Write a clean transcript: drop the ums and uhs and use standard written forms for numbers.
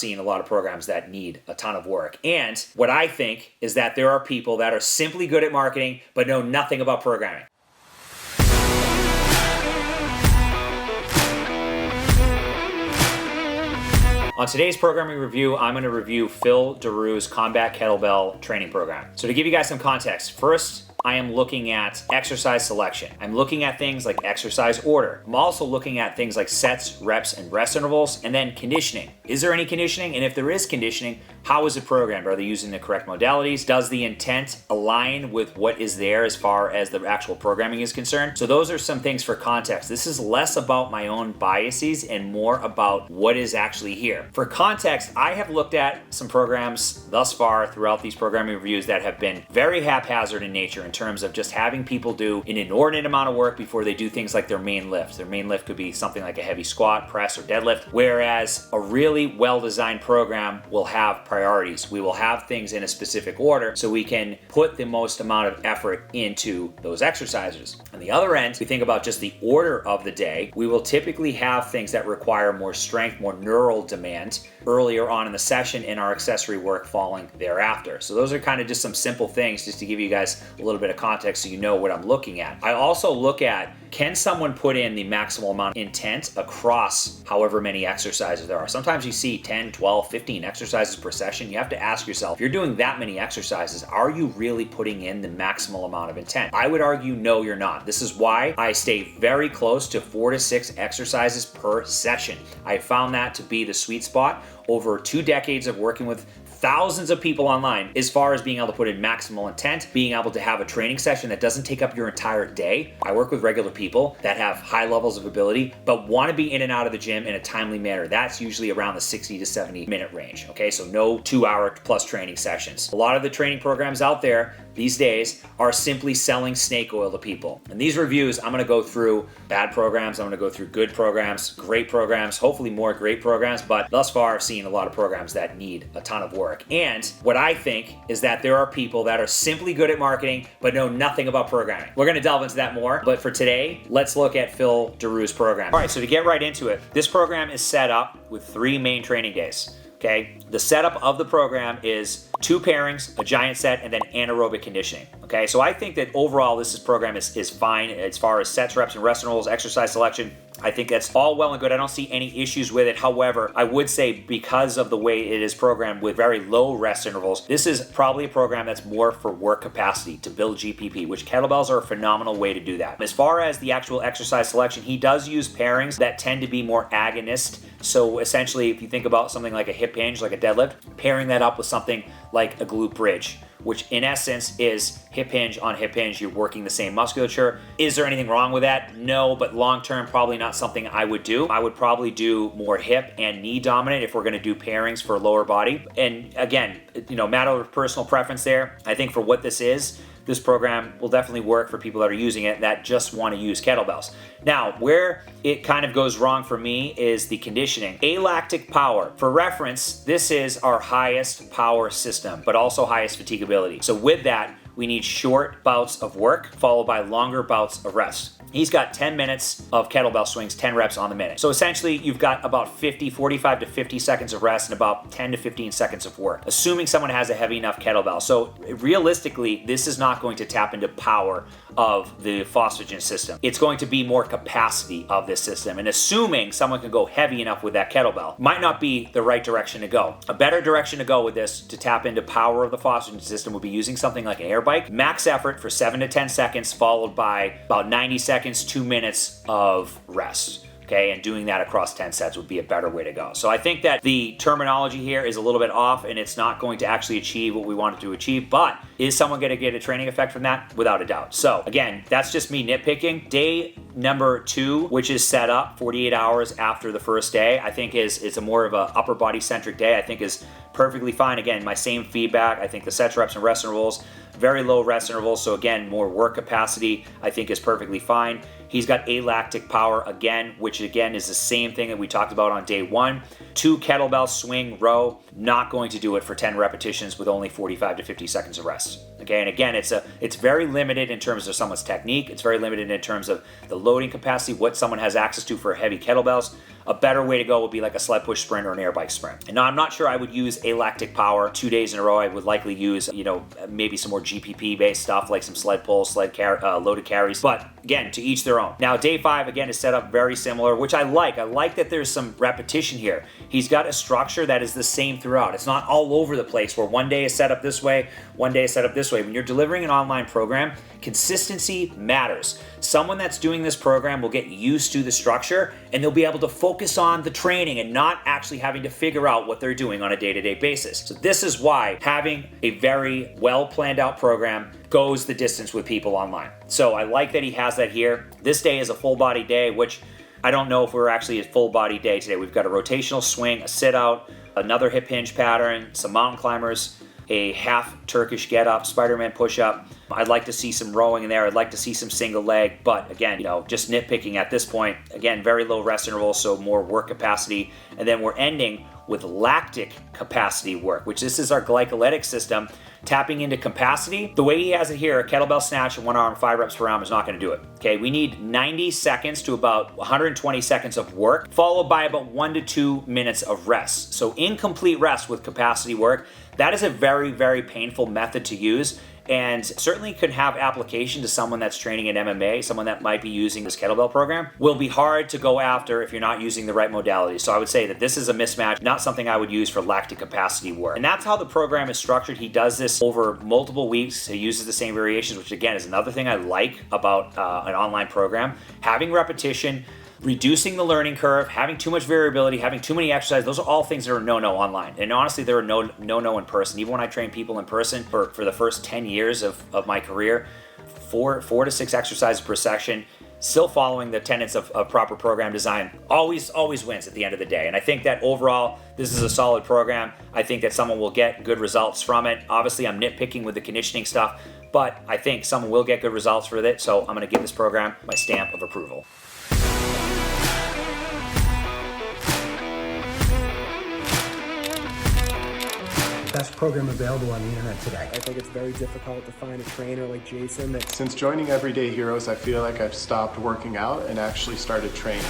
seeing a lot of programs that need a ton of work. And what I think is that there are people that are simply good at marketing but know nothing about programming. On today's programming review, I'm going to review Phil Daru's Combat Kettlebell training program. So to give you guys some context, first, I am looking at exercise selection. I'm looking at things like exercise order. I'm also looking at things like sets, reps, and rest intervals, and then conditioning. Is there any conditioning? And if there is conditioning, how is it programmed? Are they using the correct modalities? Does the intent align with what is there as far as the actual programming is concerned? So those are some things for context. This is less about my own biases and more about what is actually here. For context, I have looked at some programs thus far throughout these programming reviews that have been very haphazard in nature in terms of just having people do an inordinate amount of work before they do things like their main lift. Their main lift could be something like a heavy squat, press, or deadlift, whereas a really well-designed program will have priorities. We will have things in a specific order so we can put the most amount of effort into those exercises. On the other end, we think about just the order of the day. We will typically have things that require more strength, more neural demand earlier on in the session, and our accessory work falling thereafter. So those are kind of just some simple things just to give you guys a little bit of context so you know what I'm looking at. I also look at, can someone put in the maximal amount of intent across however many exercises there are? Sometimes you see 10, 12, 15 exercises per session. You have to ask yourself, if you're doing that many exercises, are you really putting in the maximal amount of intent? I would argue, no, you're not. This is why I stay very close to 4 to 6 exercises per session. I found that to be the sweet spot over 2 decades of working with thousands of people online as far as being able to put in maximal intent, being able to have a training session that doesn't take up your entire day. I work with regular people that have high levels of ability but want to be in and out of the gym in a timely manner. That's usually around the 60 to 70 minute range. Okay, so no 2-hour plus training sessions. A lot of the training programs out there these days are simply selling snake oil to people. In these reviews, I'm going to go through bad programs, I'm going to go through good programs, great programs, hopefully more great programs, but thus far I've seen a lot of programs that need a ton of work. And what I think is that there are people that are simply good at marketing but know nothing about programming. We're going to delve into that more, but for today, let's look at Phil Daru's program. All right, so to get right into it, this program is set up with 3 main training days. Okay, the setup of the program is 2 pairings, a giant set, and then anaerobic conditioning. Okay, so I think that overall this program is fine as far as sets, reps, and rest intervals, exercise selection. I think that's all well and good. I don't see any issues with it. However, I would say because of the way it is programmed with very low rest intervals, this is probably a program that's more for work capacity to build GPP, which kettlebells are a phenomenal way to do that. As far as the actual exercise selection, he does use pairings that tend to be more agonist. So essentially, if you think about something like a hip hinge, like a deadlift, pairing that up with something like a glute bridge, which in essence is hip hinge on hip hinge, you're working the same musculature. Is there anything wrong with that? No, but long term, probably not something I would do. I would probably do more hip and knee dominant if we're gonna do pairings for lower body. And again, matter of personal preference there. I think for what this program will definitely work for people that are using it that just want to use kettlebells. Now, where it kind of goes wrong for me is the conditioning. Alactic power. For reference, this is our highest power system, but also highest fatigability. So with that, we need short bouts of work followed by longer bouts of rest. He's got 10 minutes of kettlebell swings, 10 reps on the minute. So essentially, you've got about 45 to 50 seconds of rest and about 10 to 15 seconds of work, assuming someone has a heavy enough kettlebell. So realistically, this is not going to tap into power of the phosphagen system. It's going to be more capacity of this system. And assuming someone can go heavy enough with that kettlebell might not be the right direction to go. A better direction to go with this to tap into power of the phosphagen system would be using something like an air bike. Max effort for 7 to 10 seconds followed by about 90 seconds, 2 minutes of rest. Okay, and doing that across 10 sets would be a better way to go. So I think that the terminology here is a little bit off and it's not going to actually achieve what we want it to achieve, but is someone going to get a training effect from that? Without a doubt. So again, that's just me nitpicking. Day number 2, which is set up 48 hours after the first day, I think is a more of a upper body centric day. I think is perfectly fine. Again, my same feedback. I think the sets, reps, and rest intervals, very low rest intervals. So again, more work capacity, I think is perfectly fine. He's got alactic power again, which again is the same thing that we talked about on day 1. 2 kettlebell swing row, not going to do it for 10 repetitions with only 45 to 50 seconds of rest. Okay, and again, it's very limited in terms of someone's technique. It's very limited in terms of the loading capacity, what someone has access to for heavy kettlebells. A better way to go would be like a sled push sprint or an air bike sprint. And now I'm not sure I would use alactic power 2 days in a row. I would likely use, maybe some more GPP based stuff like some sled pulls, loaded carries. But again, to each their own. Now, day 5, again, is set up very similar, which I like. I like that there's some repetition here. He's got a structure that is the same throughout. It's not all over the place where one day is set up this way, one day is set up this way. When you're delivering an online program, consistency matters. Someone that's doing this program will get used to the structure and they'll be able to focus on the training and not actually having to figure out what they're doing on a day-to-day basis. So this is why having a very well planned out program goes the distance with people online. So I like that he has that here. This day is a full body day, which I don't know if we're actually a full body day today. We've got a rotational swing, a sit out, another hip hinge pattern, some mountain climbers, a half Turkish get up, Spider-Man push up. I'd like to see some rowing in there. I'd like to see some single leg, but again, just nitpicking at this point. Again, very low rest interval, so more work capacity. And then we're ending with lactic capacity work, which this is our glycolytic system tapping into capacity. The way he has it here, a kettlebell snatch and 1 arm, 5 reps per arm is not going to do it. Okay, we need 90 seconds to about 120 seconds of work, followed by about 1 to 2 minutes of rest. So incomplete rest with capacity work, that is a very, very painful method to use, and certainly could have application to someone that's training in MMA, someone that might be using this kettlebell program. Will be hard to go after if you're not using the right modality. So I would say that this is a mismatch, not something I would use for lactic capacity work. And that's how the program is structured. He does this over multiple weeks. He uses the same variations, which again is another thing I like about an online program. Having repetition, reducing the learning curve, having too much variability, having too many exercises, those are all things that are no-no online. And honestly, they're a no-no in person. Even when I train people in person for the first 10 years of my career, 4 to 6 exercises per session, still following the tenets of proper program design, always wins at the end of the day. And I think that overall, this is a solid program. I think that someone will get good results from it. Obviously, I'm nitpicking with the conditioning stuff, but I think someone will get good results with it. So I'm gonna give this program my stamp of approval. Best program available on the internet today. I think it's very difficult to find a trainer like Jason that... Since joining Everyday Heroes, I feel like I've stopped working out and actually started training.